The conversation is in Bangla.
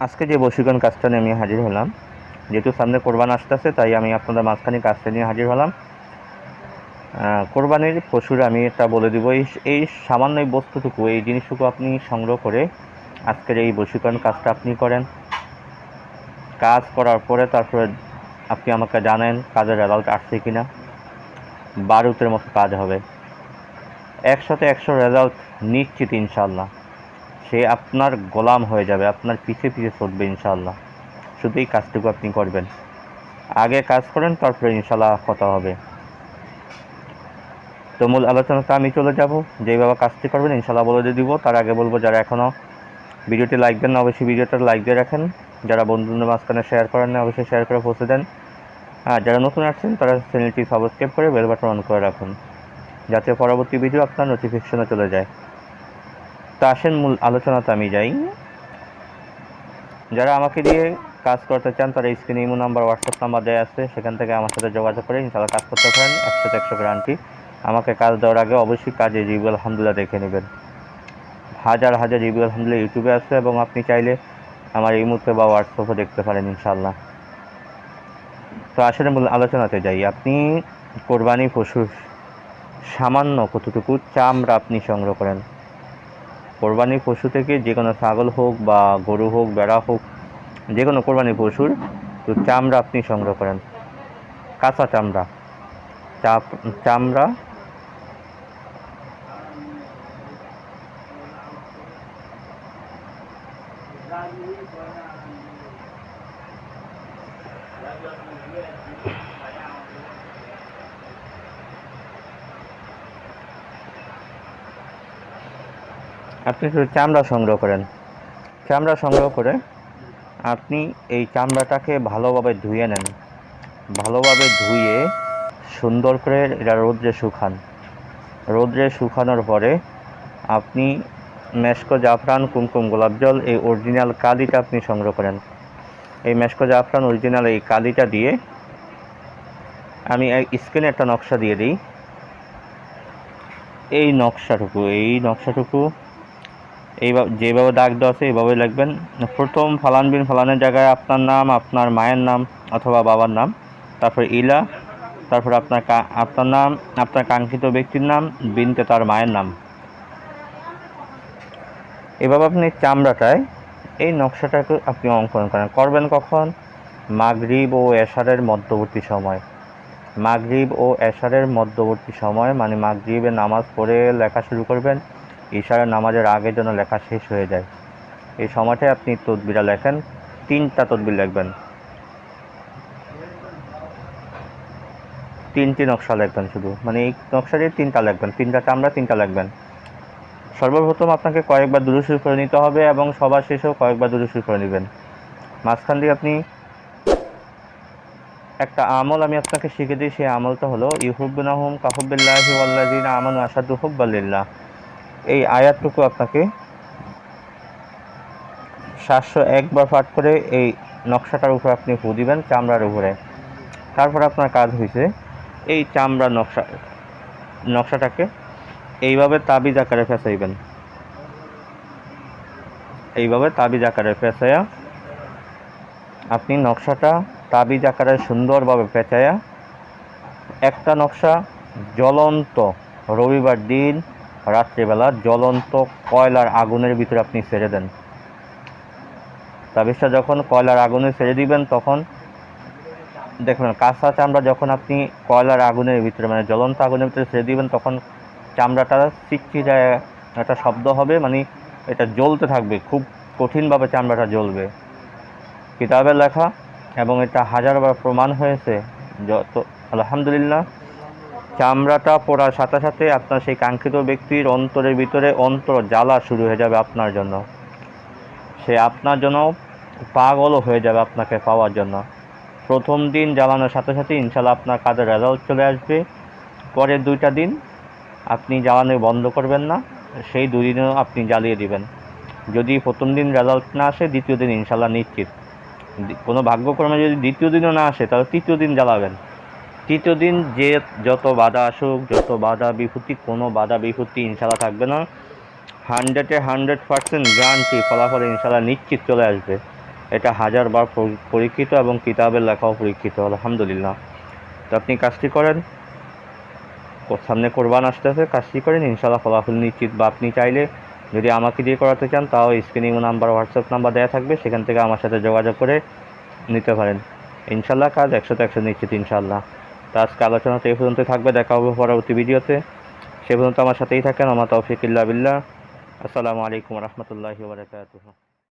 আজকে যে বশীকরণ কাজটা নিয়ে আমি হাজির হলাম, যেহেতু সামনে কোরবান আসতেছে তাই আমি আপনাদের মাঝখানে কাজটা নিয়ে হাজির হলাম। কোরবানির পশুর আমি এটা বলে দিব, এই সামান্য এই বস্তুটুকু, এই জিনিসটুকু আপনি সংগ্রহ করে আজকের এই বশীকরণ কাজটা আপনি করেন। কাজ করার পরে তারপরে আপনি আমাকে জানেন কাজের রেজাল্ট আসছে কিনা। বারুদের মতো কাজ হবে, 100-100 রেজাল্ট নিশ্চিত ইনশাল্লাহ। সে আপনার গোলাম হয়ে যাবে, আপনার পিছে পিছে ছুটবে ইনশাল্লাহ। শুধু এই কাজটুকু আপনি করবেন, আগে কাজ করেন তারপরে ইনশাল্লাহ কথা হবে। তো মূল আলোচনাটা আমি চলে যাব, যেইভাবে কাজটি করবেন ইনশাল্লাহ বলে দিব। তার আগে বলবো, যারা এখনও ভিডিওটি লাইক দেন না অবশ্যই ভিডিওটা লাইক দিয়ে রাখেন। যারা বন্ধুদের মাঝখানে শেয়ার করেন না অবশ্যই শেয়ার করে পৌঁছে দেন। আর যারা নতুন আসছেন তারা চ্যানেলটি সাবস্ক্রাইব করে বেল বাটন অন করে রাখুন, যাতে পরবর্তী ভিডিও আপনার নোটিফিকেশনে চলে যায়। তো আসেন মূল আলোচনাতে আমি যাই। যারা আমাকে দিয়ে কাজ করতে চান তারা স্ক্রিনে ইমো নাম্বার, হোয়াটসঅ্যাপ নাম্বার দেওয়া আছে, সেখান থেকে আমার সাথে যোগাযোগ করে ইনশাআল্লাহ কাজ করতে পারেন। 100-100 গ্যারান্টি। আমাকে কাজ দেওয়ার আগে অবশ্যই কাজে রিভিউ আলহামদুলিল্লাহ দেখে নেবেন। হাজার হাজার রিভিউ আলহামদুলিল্লাহ ইউটিউবে আছে, এবং আপনি চাইলে আমার ইমোতে বা হোয়াটসঅ্যাপে দেখতে পারেন ইনশাআল্লাহ। তো আসলে মূল আলোচনাতে যাই। আপনি কোরবানি পশুর সামান্য কতটুকু চামড়া আপনি সংগ্রহ করেন। কোরবানি পশু থেকে যে কোনো ছাগল হোক বা গরু হোক, ভেড়া হোক, যে কোনো কোরবানি পশুর তো চামড়া আপনি সংগ্রহ করেন। কাঁচা চামড়া, চামড়া আপনি শুধু চামড়া সংগ্রহ করেন। চামড়া সংগ্রহ করে আপনি এই চামড়াটাকে ভালোভাবে ধুয়ে নেন। ভালোভাবে ধুয়ে সুন্দর করে এটা রোদ্রে শুকান। রোদ্রে শুকানোর পরে আপনি মেশকো, জাফরান, কুমকুম, গোলাপ জল, এই অরিজিনাল কালিটা আপনি সংগ্রহ করেন। এই মেশকো, জাফরান, অরিজিনাল এই কালিটা দিয়ে আমি স্ক্রিনে একটা নকশা দিয়ে দিই। এই নকশাটুকু এইভাবে যেভাবে দাগ দেওয়া আছে এইভাবে লিখবেন। প্রথম ফালান বিন ফালানের জায়গায় আপনার নাম, আপনার মায়ের নাম অথবা বাবার নাম, তারপর ইলা, তারপর আপনার নাম, আপনার কাঙ্ক্ষিত ব্যক্তির নাম, বিনতে তার মায়ের নাম। এভাবে আপনি চামড়াটায় এই নকশাটাকে আপনি অঙ্কন করবেন কখন? মাগরিব ও এশারের মধ্যবর্তী সময়। মাগরিব ও এশারের মধ্যবর্তী সময় মানে মাগরিবের নামাজ পড়ে লেখা শুরু করবেন, ইশারের নামাজের আগে যেন লেখা শেষ হয়ে যায়। এই সময়টায় আপনি তদবিরা লেখেন, 3টা তদবির লিখবেন, 3টি নকশা লিখবেন শুধু, মানে এই নকশাটি 3টা লিখবেন, 3টা চামড়া 3টা লিখবেন। সর্বপ্রথম আপনাকে কয়েকবার দুরূদ শরীফ করে নিতে হবে এবং সবার শেষেও কয়েকবার দুরূদ শরীফ করে নেবেন। মাঝখান দিয়ে আপনি একটা আমল আমি আপনাকে শিখে দিই। সেই আমলটা হলো ইউহিব্বুনাহুম কাহুব্বিল্লাহি ওয়াল্লাযিনা আমানু আশাদ্দু হুব্বান লিল্লাহ। এই আয়াতটুকু আপনাকে 701 বার পাঠ করে এই নকশাটার উপরে আপনি ফু দিবেন, চামড়ার উপরে। তারপর আপনার কাজ হয়েছে এই চামড়ার নকশাটাকে এইভাবে তাবিজ আকারে ফেঁসাইবেন। এইভাবে তাবিজ আকারে পেঁচাইয়া আপনি নকশাটা তাবিজ আকারে সুন্দরভাবে পেঁচাইয়া একটা নকশা জ্বলন্ত রবিবার দিন রাত্রিবেলা জ্বলন্ত কয়লার আগুনের ভিতরে আপনি ছেড়ে দেন। তাবিজটা যখন কয়লার আগুনে ছেড়ে দিবেন তখন দেখবেন কাঁচা চামড়া যখন আপনি কয়লার আগুনের ভিতরে মানে জ্বলন্ত আগুনের ভিতরে ছেড়ে দিবেন তখন চামড়াটা চিটচিটায় একটা শব্দ হবে, মানে এটা জ্বলতে থাকবে, খুব কঠিনভাবে চামড়াটা জ্বলবে। কিতাবে লেখা এবং এটা হাজারবার প্রমাণ হয়েছে। যত আলহামদুলিল্লাহ, চামড়াটা পড়ার সাথে সাথে আপনার সেই কাঙ্ক্ষিত ব্যক্তির অন্তরের ভিতরে অন্তর জ্বালা শুরু হয়ে যাবে আপনার জন্য। সে আপনার জন্য পাগলও হয়ে যাবে আপনাকে পাওয়ার জন্য। প্রথম দিন জ্বালানোর সাথে সাথে ইনশাল্লাহ আপনার কাজের রেজাল্ট চলে আসবে। পরের 2টা দিন আপনি জ্বালানো বন্ধ করবেন না, সেই 2 দিনও আপনি জ্বালিয়ে দিবেন। যদি প্রথম দিন রেজাল্ট না আসে, দ্বিতীয় দিন ইনশাল্লাহ নিশ্চিত। কোনো ভাগ্যক্রমে যদি দ্বিতীয় দিনও না আসে তাহলে তৃতীয় দিন জ্বালাবেন। তৃতীয় দিন যত বাধা আসুক, যত বাধা বিপত্তি, কোনো বাধা বিপত্তি ইনশাল্লাহ থাকবে না। 100% গ্যারান্টি, ফলাফল ইনশাআল্লাহ নিশ্চিত চলে আসবে। এটা 1000বার পরীক্ষিত এবং কিতাবের লেখাও পরীক্ষিত, আলহামদুলিল্লাহ। তো আপনি কাজটি করেন, সামনে কোরবান আসতেছে, কাজটি করেন, ইনশাআল্লাহ ফলাফল নিশ্চিত। বা আপনি চাইলে যদি আমাকে দিয়ে করাতে চান, তাও স্ক্রিনিং নাম্বার, হোয়াটসঅ্যাপ নাম্বার দেওয়া থাকবে, সেখান থেকে আমার সাথে যোগাযোগ করে নিতে পারেন। ইনশাআল্লাহ কাজ 100% নিশ্চিত ইনশাআল্লাহ। তো আজকে আলোচনা তো এই পর্যন্ত থাকবে, দেখা হবে পরবর্তী ভিডিওতে। সে পর্যন্ত আমার সাথেই থাকেন। আমার তৌফিক ইল্লা বিল্লাহ। আসসালামু আলাইকুম রহমতুল্লাহি ওয়া বারাকাতুহু।